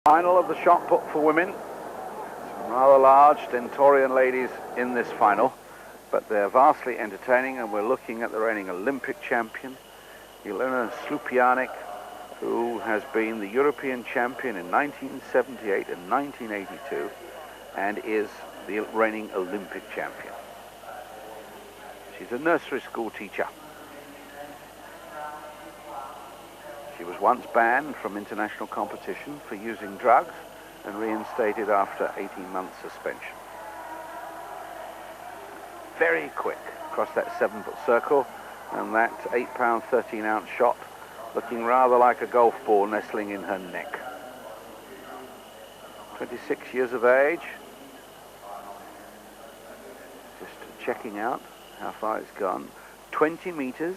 Final of the shot put for women. Some rather large stentorian ladies in this final, but they're vastly entertaining, and we're looking at the reigning Olympic champion, Jelena Slupianic, who has been the European champion in 1978 and 1982, and is the reigning Olympic champion. She's a nursery school teacher. She was once banned from international competition for using drugs and reinstated after 18 months suspension. Very quick across that 7-foot circle, and that 8-pound 13-ounce shot looking rather like a golf ball nestling in her neck. 26 years of age. Just checking out how far it's gone. 20 meters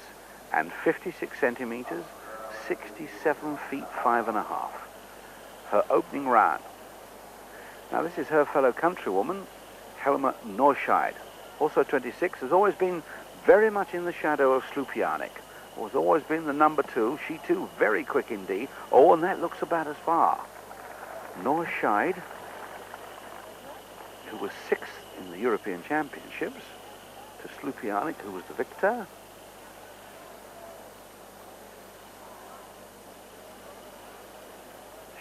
and 56 centimeters. 67 feet 5.5. Her opening round. Now this is her fellow countrywoman, Helma Norscheid, also 26, has always been very much in the shadow of Slupianic. Has always been the number 2. She too very quick indeed. Oh, and that looks about as far. Norscheid, who was 6th in the European Championships, to Slupianic, who was the victor.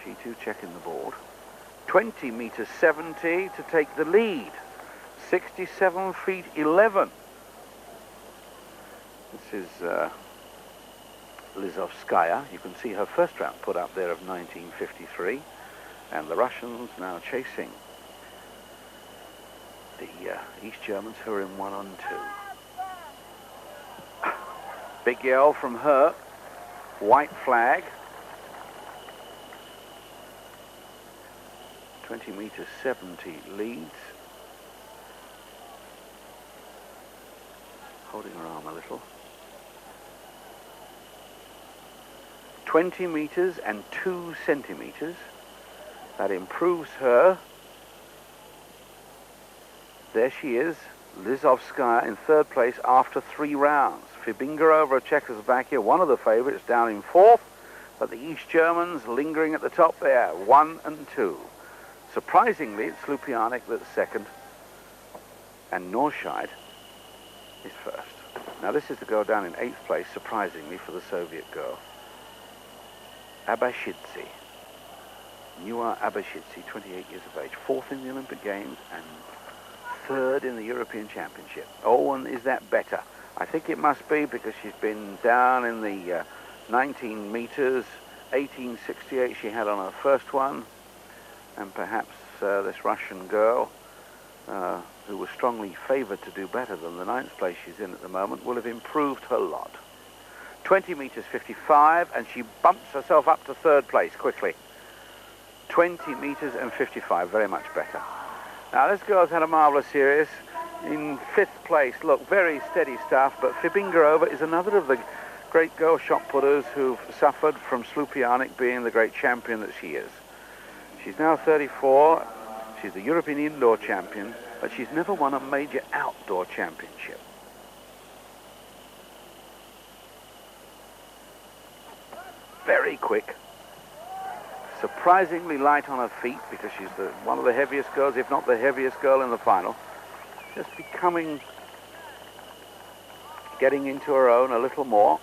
She too checking the board. 20 meters 70 to take the lead. 67 feet 11. This is Lizovskaya. You can see her first round put up there of 1953. And the Russians now chasing the East Germans, who are in 1 on 2. Big yell from her. White flag. 20 meters 70 leads. Holding her arm a little. 20 meters and 2 centimeters. That improves her. There she is, Lizovskaya in 3rd place after 3 rounds. Fibingarova of Czechoslovakia, one of the favorites, down in 4th, but the East Germans lingering at the top there, 1 and 2. Surprisingly, it's Slupianic that's 2nd, and Norscheid is 1st. Now this is the girl down in 8th place, surprisingly, for the Soviet girl. Abashidze. Nua Abashidze, 28 years of age, 4th in the Olympic Games and 3rd in the European Championship. Oh, and is that better? I think it must be, because she's been down in the 19 meters, 1868 she had on her first one. And perhaps this Russian girl, who was strongly favored to do better than the 9th place she's in at the moment, will have improved her lot. 20 meters 55, and she bumps herself up to 3rd place quickly. 20 meters and 55, very much better. Now this girl's had a marvelous series. In 5th place, look, very steady stuff, but Fibingarova is another of the great girl shot putters who've suffered from Slupianic being the great champion that she is. She's now 34, she's the European indoor champion, but she's never won a major outdoor championship. Very quick, surprisingly light on her feet, because she's one of the heaviest girls, if not the heaviest girl in the final. Just getting into her own a little more.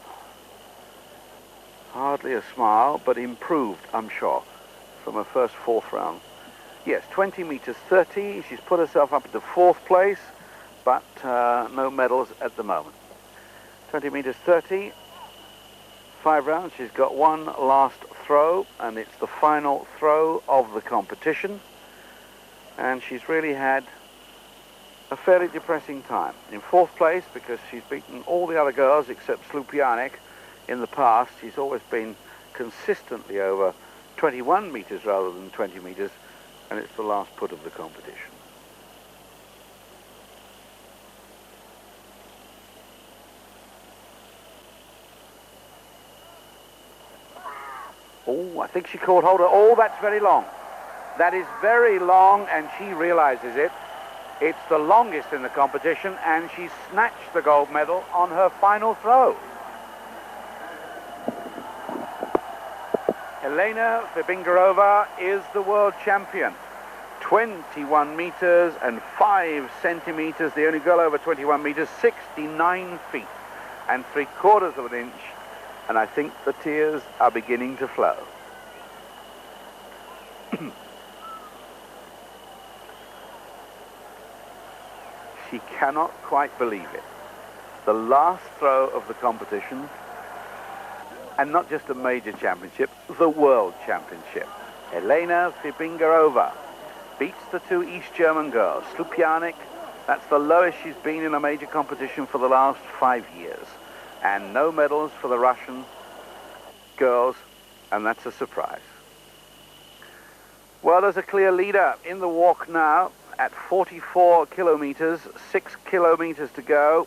Hardly a smile, but improved, I'm sure, from her first 4th round. Yes, 20 meters 30. She's put herself up to 4th place, but no medals at the moment. 20 meters 30. 5 rounds. She's got one last throw, and it's the final throw of the competition. And she's really had a fairly depressing time. In 4th place, because she's beaten all the other girls except Slupianic in the past. She's always been consistently over 21 meters rather than 20 meters, and it's the last put of the competition. Oh, I think she caught hold of... Oh, that's very long. That is very long, and she realizes it. It's the longest in the competition, and she snatched the gold medal on her final throw. Elena Vibingarova is the world champion. 21 meters and 5 centimeters. The only girl over 21 meters, 69 feet and 3/4 of an inch. And I think the tears are beginning to flow. She cannot quite believe it. The last throw of the competition, and not just a major championship, the world championship. Elena Vibingarova beats the two East German girls. Slupianik, that's the lowest she's been in a major competition for the last 5 years. And no medals for the Russian girls, and that's a surprise. Well, there's a clear leader in the walk now at 44 kilometers, 6 kilometers to go.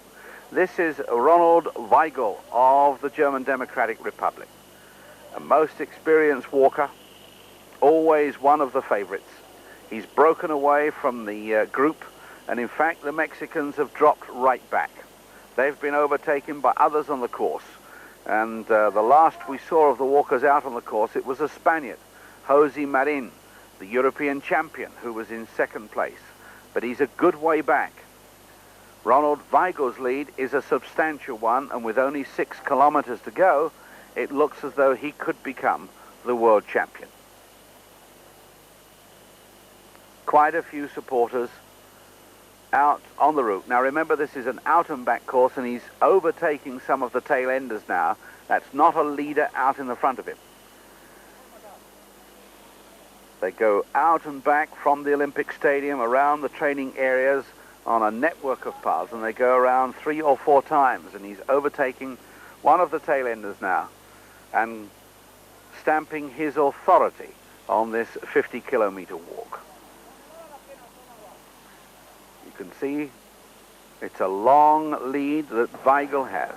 This is Ronald Weigel of the German Democratic Republic. A most experienced walker, always one of the favorites. He's broken away from the group, and in fact the Mexicans have dropped right back. They've been overtaken by others on the course, and the last we saw of the walkers out on the course, it was a Spaniard, Jose Marin, the European champion, who was in second place, but he's a good way back. Ronald Weigel's lead is a substantial one, and with only 6 kilometers to go, it looks as though he could become the world champion. Quite a few supporters out on the route. Now remember, this is an out and back course, and he's overtaking some of the tail enders now. That's not a leader out in the front of him. They go out and back from the Olympic Stadium around the training areas on a network of paths, and they go around 3 or 4 times, and he's overtaking one of the tail enders now and stamping his authority on this 50-kilometer walk. You can see it's a long lead that Weigel has.